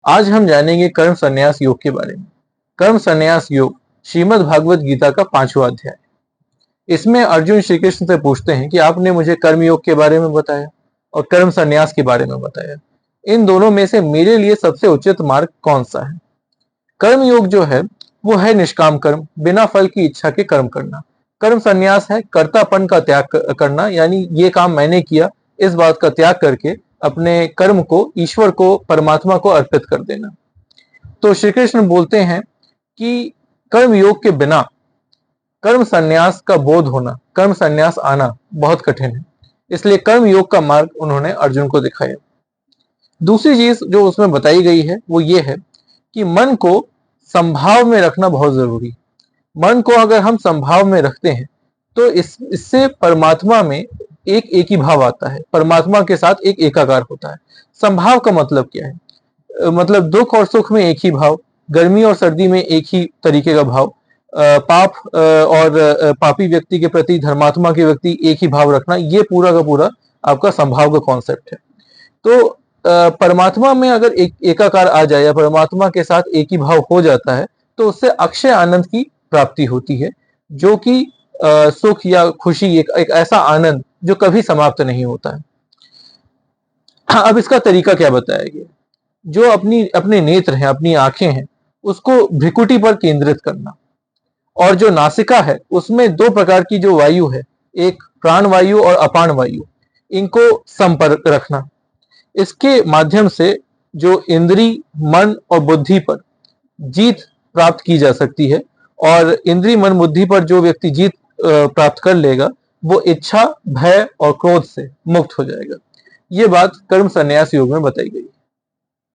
आज हम जानेंगे कर्म संन्यास योग के बारे में। कर्म संन्यास योग श्रीमद् भागवत गीता का 5वां अध्याय। इसमें अर्जुन श्री कृष्ण से पूछते हैं कि आपने मुझे कर्म योग के बारे में बताया और कर्म संन्यास के बारे में बताया, इन दोनों में से मेरे लिए सबसे उचित मार्ग कौन सा है? कर्म योग जो है वो है निष्काम कर्म, बिना फल की इच्छा के कर्म करना। कर्म संन्यास है कर्तापन का त्याग करना, यानी ये काम मैंने किया इस बात का त्याग करके अपने कर्म को ईश्वर को, परमात्मा को अर्पित कर देना। तो श्री कृष्ण बोलते हैं कि कर्म योग के बिना कर्म संन्यास का बोध होना, कर्म संन्यास आना बहुत कठिन है। इसलिए कर्म योग का मार्ग उन्होंने अर्जुन को दिखाया। दूसरी चीज जो उसमें बताई गई है वो ये है कि मन को संभाव में रखना बहुत जरूरी। मन को अगर हम संभाव में रखते हैं तो इससे परमात्मा में एक ही भाव आता है, परमात्मा के साथ एक एकाकार होता है। संभाव का मतलब क्या है? मतलब दुख और सुख में एक ही भाव, गर्मी और सर्दी में एक ही तरीके का भाव, पाप और पापी व्यक्ति के प्रति धर्मात्मा के व्यक्ति एक ही भाव रखना, ये पूरा का पूरा आपका संभाव का कॉन्सेप्ट है। तो परमात्मा में अगर एक एकाकार आ जाए या परमात्मा के साथ एक ही भाव हो जाता है तो उससे अक्षय आनंद की प्राप्ति होती है, जो कि सुख या खुशी, एक ऐसा आनंद जो कभी समाप्त नहीं होता है। अब इसका तरीका क्या बताया गया? जो अपने नेत्र हैं, अपनी आंखें हैं, उसको भ्रिकुटी पर केंद्रित करना, और जो नासिका है उसमें दो प्रकार की जो वायु है, एक प्राण वायु और अपान वायु, इनको संपर्क रखना। इसके माध्यम से जो इंद्री, मन और बुद्धि पर जीत प्राप्त की जा सकती है, और इंद्री, मन, बुद्धि पर जो व्यक्ति जीत प्राप्त कर लेगा वो इच्छा, भय और क्रोध से मुक्त हो जाएगा। ये बात कर्म संन्यास योग में बताई गई।